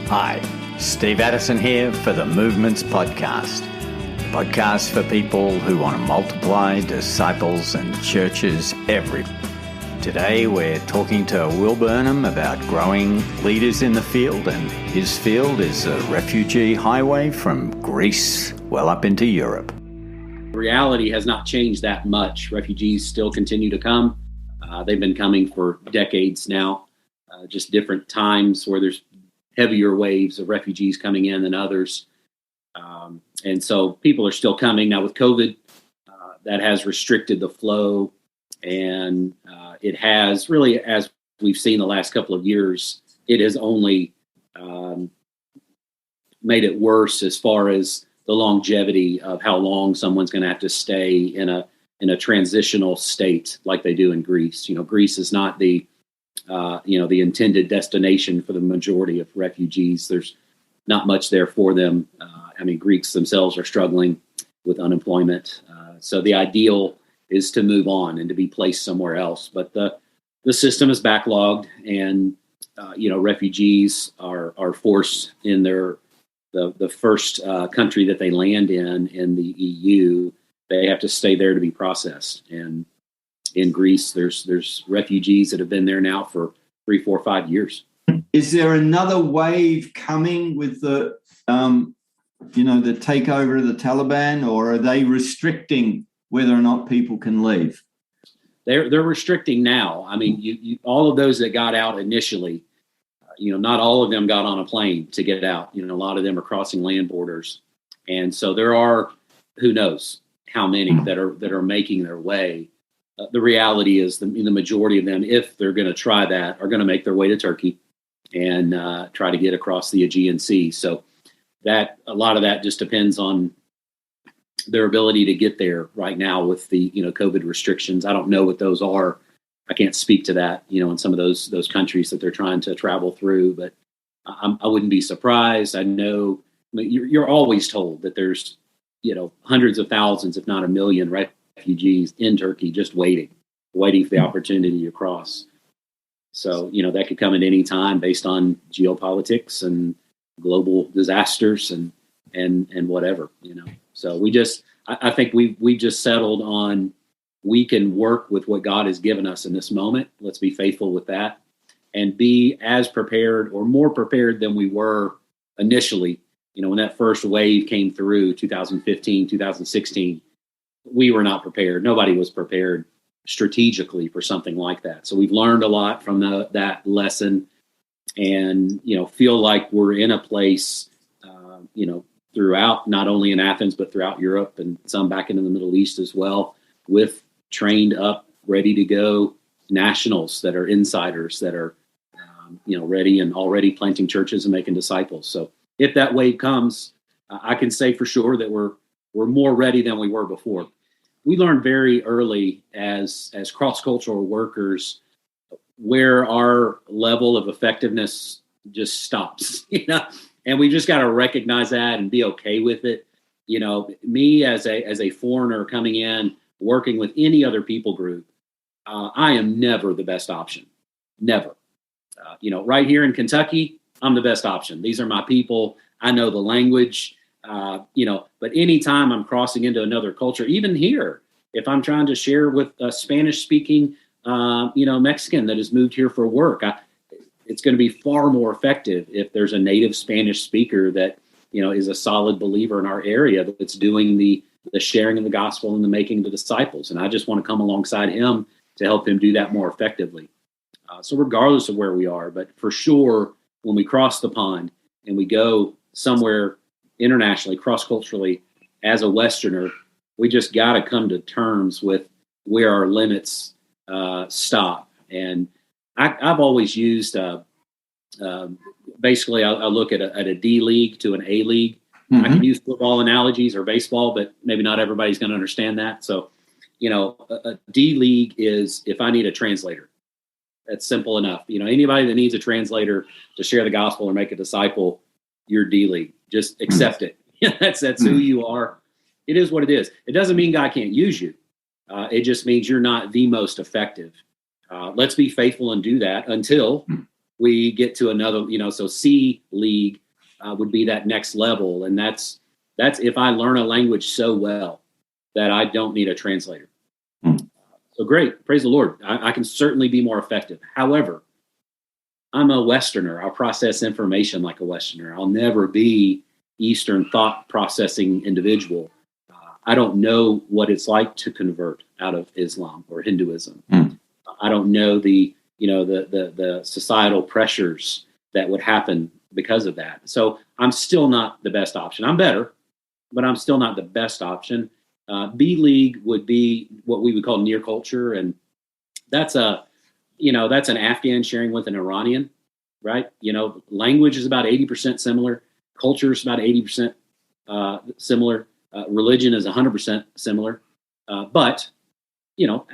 Hi, Steve Addison here for the Movements Podcast. A podcast for people who want to multiply disciples and churches everywhere. Today we're talking to Will Burnham about growing leaders in the field, and his field is a refugee highway from Greece well up into Europe. Reality has not changed that much. Refugees still continue to come. They've been coming for decades now, just different times where there's heavier waves of refugees coming in than others. And so people are still coming. Now with COVID, that has restricted the flow, and it has really, as we've seen the last couple of years, it has only made it worse as far as the longevity of how long someone's going to have to stay in a transitional state like they do in Greece. You know, Greece is not the intended destination for the majority of refugees. There's not much there for them. Greeks themselves are struggling with unemployment. So the ideal is to move on and to be placed somewhere else. But the system is backlogged, and refugees are forced in the first country that they land in the EU. They have to stay there to be processed. And in Greece, there's refugees that have been there now for 3, 4, 5 years. Is there another wave coming with the takeover of the Taliban, or are they restricting whether or not people can leave? They're restricting now. I mean, you all of those that got out initially, not all of them got on a plane to get out. A lot of them are crossing land borders, and so there are, who knows how many that are making their way. The reality is the majority of them, if they're going to try that, are going to make their way to Turkey and try to get across the Aegean Sea. So that a lot of that just depends on their ability to get there right now with the COVID restrictions. I don't know what those are. I can't speak to that, in some of those countries that they're trying to travel through. But I wouldn't be surprised. I know you're always told that there's hundreds of thousands, if not a million, refugees in Turkey just waiting for the opportunity to cross. So, that could come at any time based on geopolitics and global disasters and whatever, So I think we just settled on, we can work with what God has given us in this moment. Let's be faithful with that and be as prepared or more prepared than we were initially. When that first wave came through 2015, 2016, we were not prepared. Nobody was prepared strategically for something like that. So we've learned a lot from that lesson, and, feel like we're in a place, throughout, not only in Athens, but throughout Europe and some back into the Middle East as well, with trained up, ready to go nationals that are insiders that are, ready and already planting churches and making disciples. So if that wave comes, I can say for sure that we're more ready than we were before. We learned very early as cross-cultural workers where our level of effectiveness just stops, and we just got to recognize that and be okay with it. Me as a foreigner coming in, working with any other people group, I am never the best option. Never. Right here in Kentucky, I'm the best option. These are my people. I know the language. But anytime I'm crossing into another culture, even here, if I'm trying to share with a Spanish-speaking, Mexican that has moved here for work, it's going to be far more effective if there's a native Spanish speaker that, is a solid believer in our area that's doing the sharing of the gospel and the making of the disciples. And I just want to come alongside him to help him do that more effectively. So regardless of where we are, but for sure, when we cross the pond and we go somewhere internationally, cross-culturally, as a Westerner, we just got to come to terms with where our limits stop. And I've always used, basically, I look at a D league to an A league. Mm-hmm. I can use football analogies or baseball, but maybe not everybody's going to understand that. So, a D league is if I need a translator. That's simple enough. Anybody that needs a translator to share the gospel or make a disciple, you're D league. Just accept it. That's who you are. It is what it is. It doesn't mean God can't use you. It just means you're not the most effective. Let's be faithful and do that until we get to another, so C League would be that next level. And that's if I learn a language so well that I don't need a translator. So great. Praise the Lord. I can certainly be more effective. However, I'm a Westerner. I'll process information like a Westerner. I'll never be Eastern thought processing individual. I don't know what it's like to convert out of Islam or Hinduism. I don't know the societal pressures that would happen because of that. So I'm still not the best option. I'm better, but I'm still not the best option. B League would be what we would call near culture. And that's that's an Afghan sharing with an Iranian, right? Language is about 80% similar. Culture is about 80% similar. Religion is 100% similar. But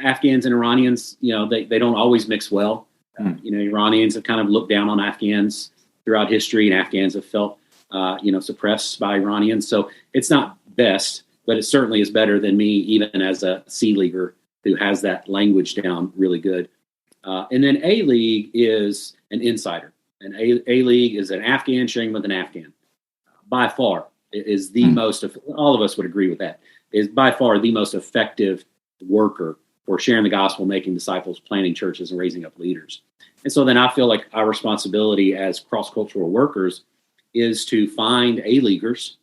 Afghans and Iranians, they don't always mix well. Iranians have kind of looked down on Afghans throughout history, and Afghans have felt, suppressed by Iranians. So it's not best, but it certainly is better than me, even as a C leaguer who has that language down really good. And then A League is an insider. And A League is an Afghan sharing with an Afghan. By far, is the most, all of us would agree with that, is by far the most effective worker for sharing the gospel, making disciples, planting churches, and raising up leaders. And so then I feel like our responsibility as cross-cultural workers is to find A-Leaguers.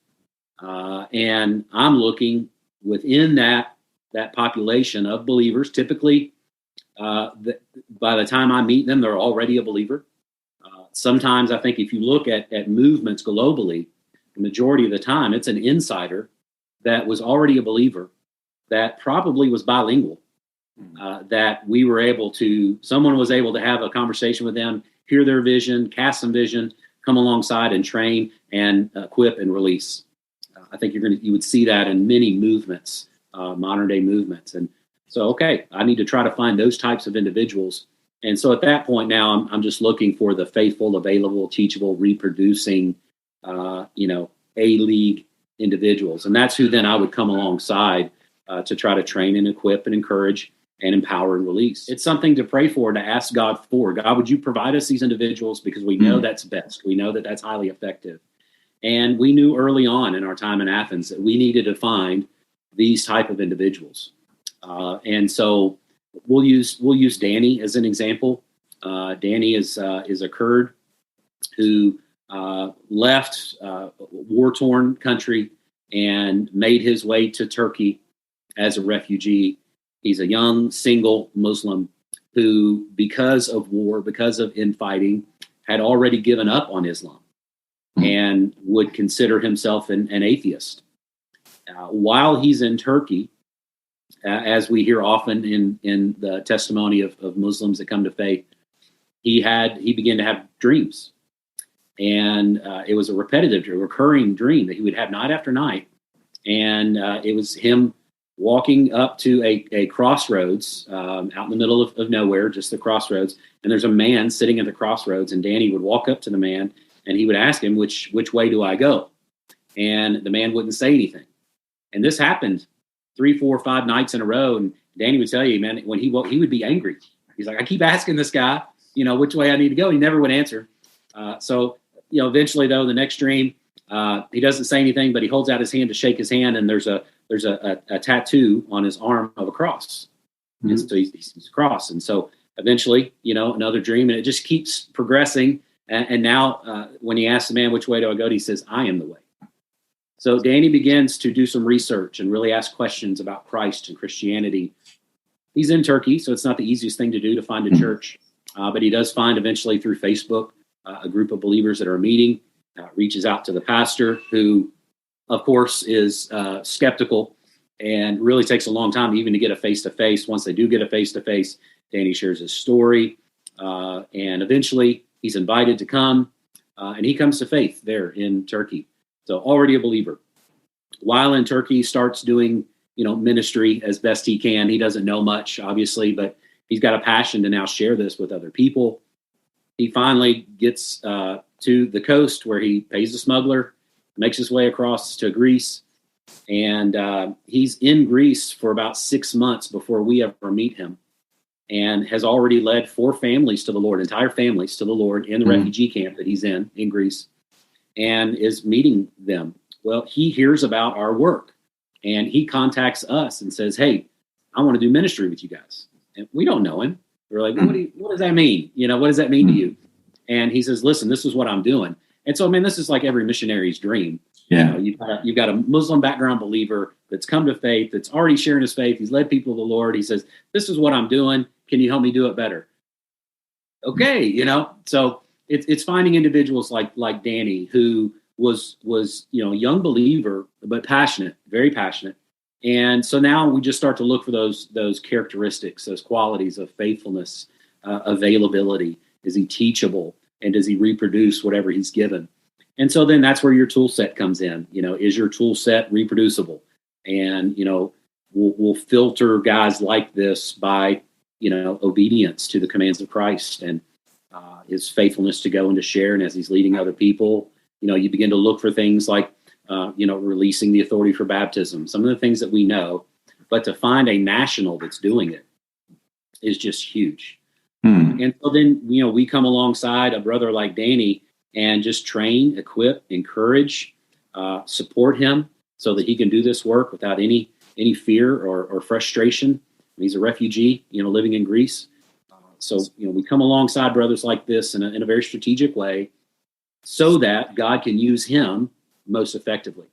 And I'm looking within that population of believers. Typically, by the time I meet them, they're already a believer. Sometimes I think if you look at movements globally, the majority of the time, it's an insider that was already a believer, that probably was bilingual, that someone was able to have a conversation with them, hear their vision, cast some vision, come alongside and train and equip and release. I think you would see that in many movements, modern day movements. And so, okay, I need to try to find those types of individuals. And so at that point now, I'm just looking for the faithful, available, teachable, reproducing, A-League individuals. And that's who then I would come alongside to try to train and equip and encourage and empower and release. It's something to pray for, to ask God for. God, would you provide us these individuals? Because we know that's best. We know that that's highly effective. And we knew early on in our time in Athens that we needed to find these type of individuals. And so we'll use Danny as an example. Danny is a Kurd who left a war-torn country and made his way to Turkey as a refugee. He's a young, single Muslim who, because of war, because of infighting, had already given up on Islam and would consider himself an atheist. While he's in Turkey, as we hear often in the testimony of Muslims that come to faith, he began to have dreams. And it was a recurring dream that he would have night after night. And it was him walking up to a crossroads out in the middle of nowhere, just the crossroads. And there's a man sitting at the crossroads, and Danny would walk up to the man and he would ask him, which way do I go? And the man wouldn't say anything. And this happened 3, 4, 5 nights in a row. And Danny would tell you, man, when he would be angry. He's like, I keep asking this guy, which way I need to go. He never would answer. So eventually though, the next dream, he doesn't say anything, but he holds out his hand to shake his hand. And there's a tattoo on his arm of a cross. And so he's a cross. And so eventually, another dream, and it just keeps progressing. And now when he asks the man, which way do I go? He says, I am the way. So Danny begins to do some research and really ask questions about Christ and Christianity. He's in Turkey, so it's not the easiest thing to do to find a church. But he does find eventually through Facebook a group of believers that are meeting, reaches out to the pastor, who, of course, is skeptical and really takes a long time even to get a face-to-face. Once they do get a face-to-face, Danny shares his story. And eventually he's invited to come, and he comes to faith there in Turkey. So already a believer. While in Turkey, he starts doing, ministry as best he can. He doesn't know much, obviously, but he's got a passion to now share this with other people. He finally gets to the coast where he pays a smuggler, makes his way across to Greece, and he's in Greece for about 6 months before we ever meet him. and has already led 4 families to the Lord, entire families to the Lord in the refugee camp that he's in Greece, and is meeting them. Well, he hears about our work, and he contacts us and says, "Hey, I want to do ministry with you guys." And we don't know him. We're like, what does that mean? What does that mean to you? And he says, "Listen, this is what I'm doing." And so, this is like every missionary's dream. Yeah. You've got a Muslim background believer that's come to faith, that's already sharing his faith. He's led people to the Lord. He says, "This is what I'm doing. Can you help me do it better?" Okay, So it's finding individuals like Danny, who was a young believer but passionate, very passionate. And so now we just start to look for those characteristics, those qualities of faithfulness, availability. Is he teachable, and does he reproduce whatever he's given? And so then that's where your tool set comes in. Is your tool set reproducible? And we'll filter guys like this by obedience to the commands of Christ and his faithfulness to go and to share. And as he's leading other people, you begin to look for things like releasing the authority for baptism, some of the things that we know, but to find a national that's doing it is just huge. And so then, we come alongside a brother like Danny and just train, equip, encourage, support him so that he can do this work without any fear or frustration. He's a refugee, living in Greece. So we come alongside brothers like this in a very strategic way so that God can use him most effectively.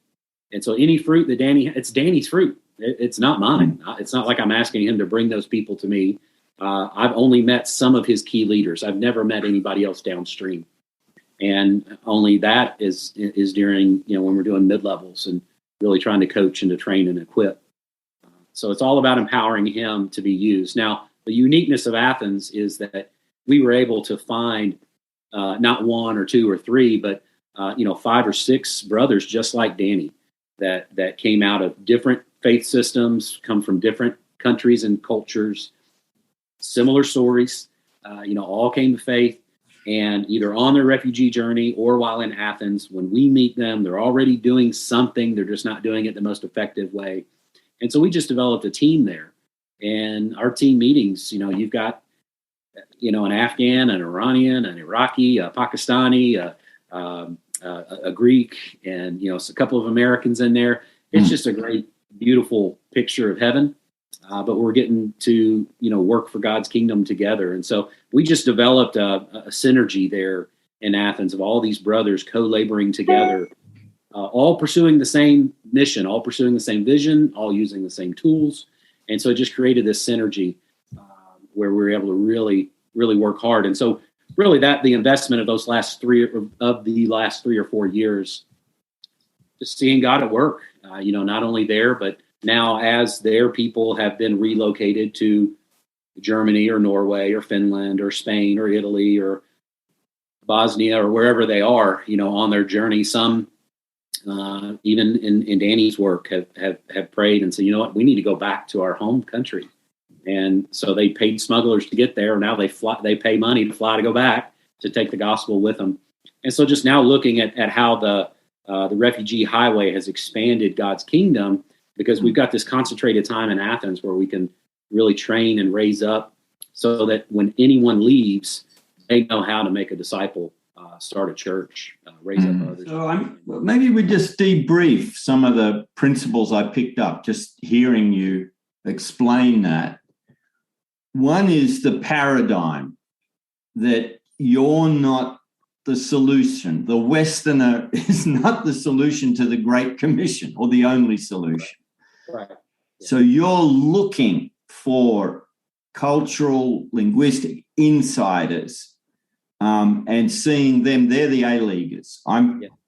And so any fruit that it's Danny's fruit. It's not mine. It's not like I'm asking him to bring those people to me. I've only met some of his key leaders. I've never met anybody else downstream. And only that is during, when we're doing mid-levels and really trying to coach and to train and equip. So it's all about empowering him to be used. Now, the uniqueness of Athens is that we were able to find not 1 or 2 or 3, but 5 or 6 brothers just like Danny that came out of different faith systems, come from different countries and cultures, similar stories, all came to faith, and either on their refugee journey or while in Athens, when we meet them, they're already doing something. They're just not doing it the most effective way. And so we just developed a team there. And our team meetings, you've got, an Afghan, an Iranian, an Iraqi, a Pakistani, a Greek, and, a couple of Americans in there. It's just a great, beautiful picture of heaven. But we're getting to, work for God's kingdom together. And so we just developed a synergy there in Athens of all these brothers co-laboring together, all pursuing the same mission, all pursuing the same vision, all using the same tools. And so it just created this synergy where we were able to really, really work hard. And so really the investment of those last 3 or 4 years, just seeing God at work, not only there, but now as their people have been relocated to Germany or Norway or Finland or Spain or Italy or Bosnia or wherever they are, on their journey, some even in Danny's work have prayed and said, we need to go back to our home country. And so they paid smugglers to get there. Now they pay money to fly to go back to take the gospel with them. And so just now looking at how the refugee highway has expanded God's kingdom, because we've got this concentrated time in Athens where we can really train and raise up so that when anyone leaves, they know how to make a disciple, start a church, raise up others. So maybe we just debrief some of the principles I picked up, just hearing you explain that. One is the paradigm that you're not the solution. The Westerner is not the solution to the Great Commission or the only solution. Right. So you're looking for cultural, linguistic insiders and seeing them. They're the A-leaguers.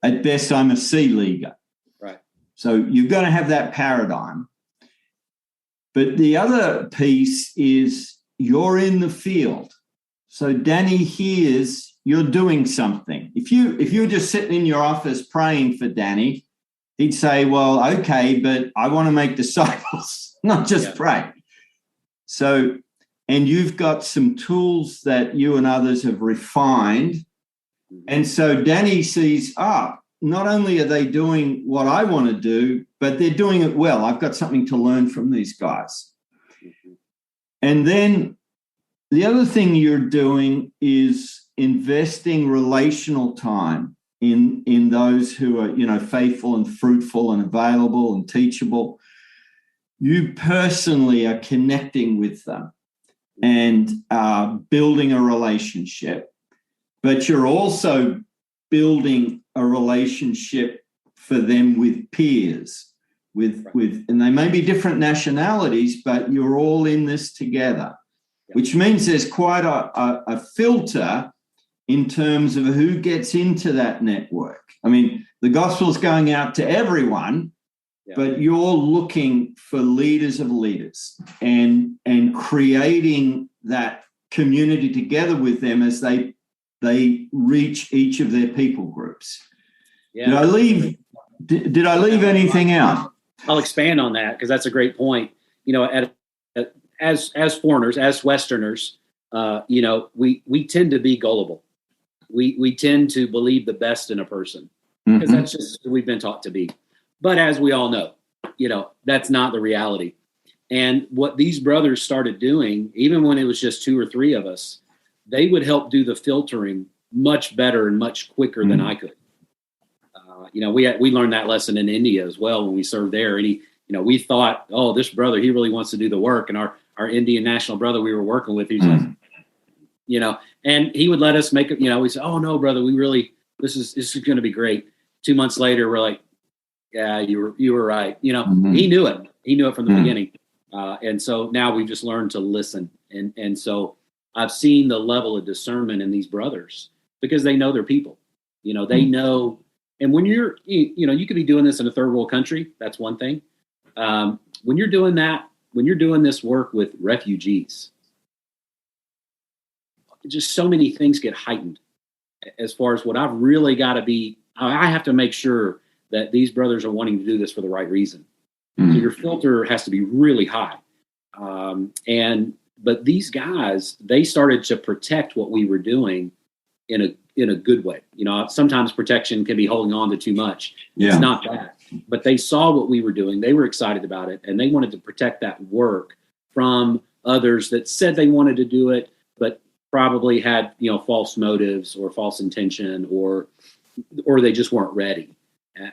At best, I'm a C-leaguer. Right. So you've got to have that paradigm. But the other piece is you're in the field. So Danny hears you're doing something. If you're just sitting in your office praying for Danny, he'd say, well, okay, but I want to make disciples, not just pray. So, and you've got some tools that you and others have refined. And so Danny sees, not only are they doing what I want to do, but they're doing it well. I've got something to learn from these guys. And then the other thing you're doing is investing relational time in those who are, faithful and fruitful and available and teachable. You personally are connecting with them and building a relationship, but you're also building a relationship for them with peers, with and they may be different nationalities, but you're all in this together, which means there's quite a filter in terms of who gets into that network. I mean, the gospel's going out to everyone, but you're looking for leaders of leaders and creating that community together with them as they reach each of their people groups. Yeah. Did I leave anything out? I'll expand on that because that's a great point. As foreigners, as Westerners, we tend to be gullible. We tend to believe the best in a person because that's just who we've been taught to be. But as we all know, that's not the reality. And what these brothers started doing, even when it was just 2 or 3 of us, they would help do the filtering much better and much quicker than I could. We learned that lesson in India as well when we served there. And we thought, oh, this brother, he really wants to do the work. And our Indian national brother we were working with, he's like, and he would let us make it. We said, oh no, brother, we really this is going to be great. 2 months later, we're like, yeah, you were right. He knew it. He knew it from the beginning. And so now we've just learned to listen. And so I've seen the level of discernment in these brothers because they know their people. They know. And when you could be doing this in a third world country. That's one thing. When you're doing this work with refugees, just so many things get heightened as far as what I've really got to be. I have to make sure that these brothers are wanting to do this for the right reason. So your filter has to be really high. But these guys, they started to protect what we were doing in a good way. Sometimes protection can be holding on to too much. Yeah. It's not that. But they saw what we were doing. They were excited about it. And they wanted to protect that work from others that said they wanted to do it, but probably had, false motives or false intention or they just weren't ready.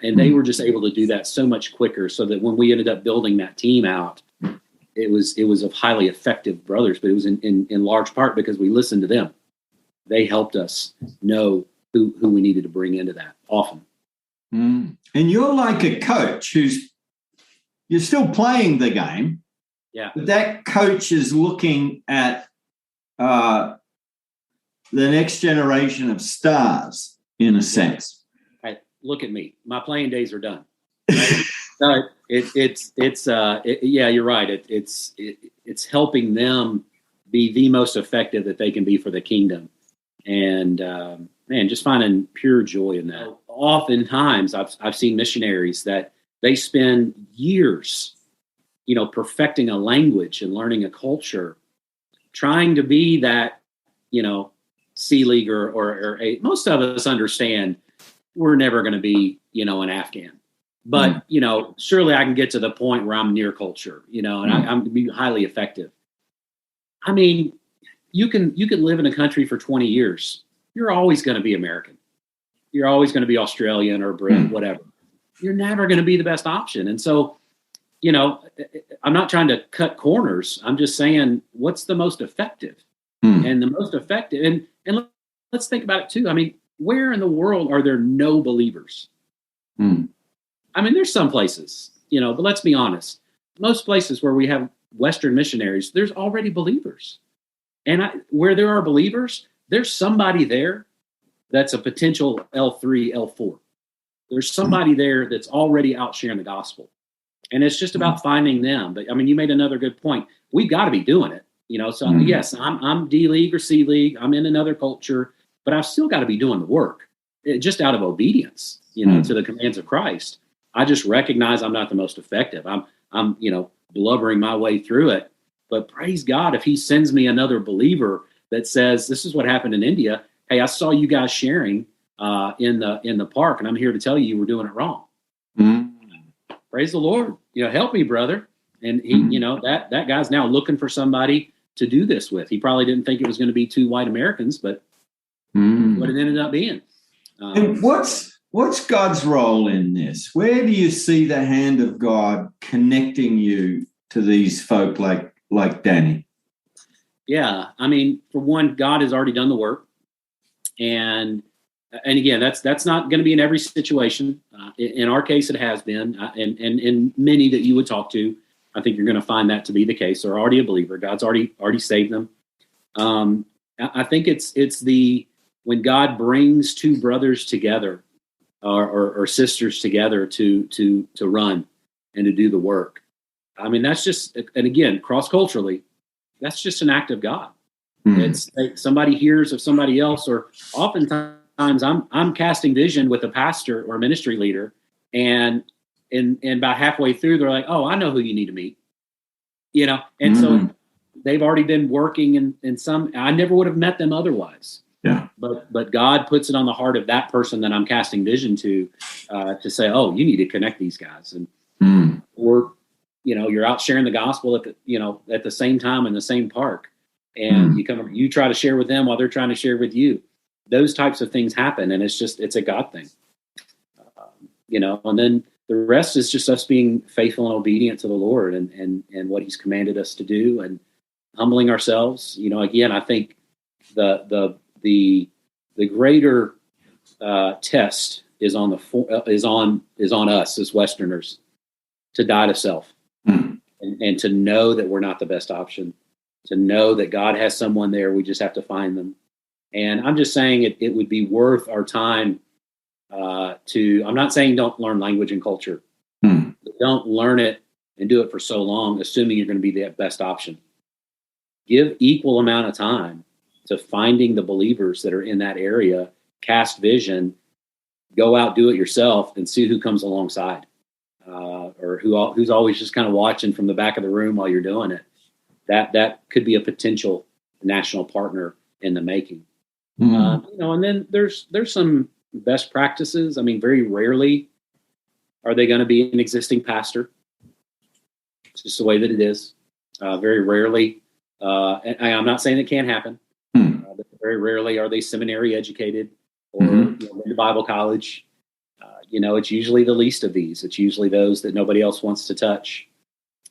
And they were just able to do that so much quicker so that when we ended up building that team out, it was of highly effective brothers, but it was in large part because we listened to them. They helped us know who we needed to bring into that often. And you're like a coach you're still playing the game. Yeah. But that coach is looking at the next generation of stars in a sense. Look at me. My playing days are done. Right? You're right. It's helping them be the most effective that they can be for the kingdom. And just finding pure joy in that. Oftentimes I've seen missionaries that they spend years, perfecting a language and learning a culture, trying to be that, C League or most of us understand we're never going to be, an Afghan. But, surely I can get to the point where I'm near culture, and I'm going to be highly effective. I mean, you can live in a country for 20 years. You're always going to be American. You're always going to be Australian or Brit, whatever. You're never going to be the best option. And so, I'm not trying to cut corners. I'm just saying, what's the most effective? And the most effective, and let's think about it too. I mean, where in the world are there no believers? I mean, there's some places, but let's be honest. Most places where we have Western missionaries, there's already believers. And where there are believers, there's somebody there that's a potential L3, L4. There's somebody there that's already out sharing the gospel. And it's just about finding them. But I mean, you made another good point. We've got to be doing it, So yes, I'm D League or C League. I'm in another culture. But I've still got to be doing the work, just out of obedience, to the commands of Christ. I just recognize I'm not the most effective. I'm blubbering my way through it. But praise God, if He sends me another believer that says, "This is what happened in India. Hey, I saw you guys sharing in the park, and I'm here to tell you were doing it wrong." Praise the Lord. Help me, brother. And he, that guy's now looking for somebody to do this with. He probably didn't think it was going to be two white Americans, but what it ended up being. And what's God's role in this? Where do you see the hand of God connecting you to these folk like Danny? Yeah, I mean, for one, God has already done the work, and again, that's not going to be in every situation. In our case, it has been, and in many that you would talk to, I think you're going to find that to be the case. They're already a believer. God's already saved them. I think it's when God brings two brothers together or sisters together to run and to do the work. I mean, that's just, and again, cross-culturally, that's just an act of God. It's like somebody hears of somebody else, or oftentimes I'm casting vision with a pastor or a ministry leader, and about halfway through, they're like, "Oh, I know who you need to meet," and so they've already been working in some. I never would have met them otherwise. Yeah, but God puts it on the heart of that person that I'm casting vision to say, "Oh, you need to connect these guys," and or you're out sharing the gospel at the same time in the same park, and you try to share with them while they're trying to share with you. Those types of things happen, and it's a God thing, and then the rest is just us being faithful and obedient to the Lord and what He's commanded us to do, and humbling ourselves. Again, I think the greater test is on us as Westerners to die to self and to know that we're not the best option, to know that God has someone there. We just have to find them. And I'm just saying it would be worth our time I'm not saying don't learn language and culture. But don't learn it and do it for so long, assuming you're going to be the best option. Give equal amount of time to finding the believers that are in that area, cast vision, go out, do it yourself, and see who comes alongside, or who's always just kind of watching from the back of the room while you're doing it. That could be a potential national partner in the making. And then there's some best practices. I mean, very rarely are they going to be an existing pastor. It's just the way that it is. Very rarely, and I'm not saying it can't happen. But very rarely are they seminary educated or in Bible college. It's usually the least of these. It's usually those that nobody else wants to touch.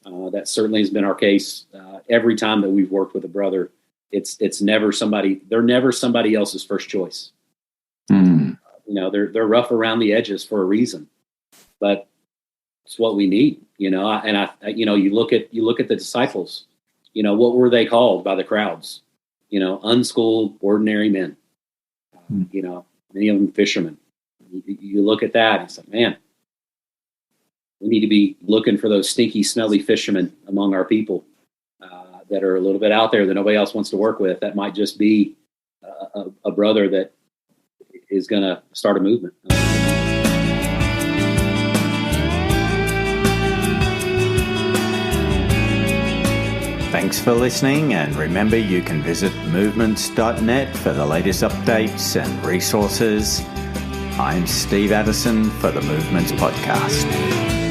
That certainly has been our case every time that we've worked with a brother. It's never somebody. They're never somebody else's first choice. They're rough around the edges for a reason, but it's what we need. You look at the disciples. What were they called by the crowds? Unschooled, ordinary men. Many of them fishermen. You look at that and say, man, we need to be looking for those stinky, smelly fishermen among our people that are a little bit out there that nobody else wants to work with. That might just be a brother that is going to start a movement. Thanks for listening, and remember you can visit movements.net for the latest updates and resources. I'm Steve Addison for the Movements Podcast.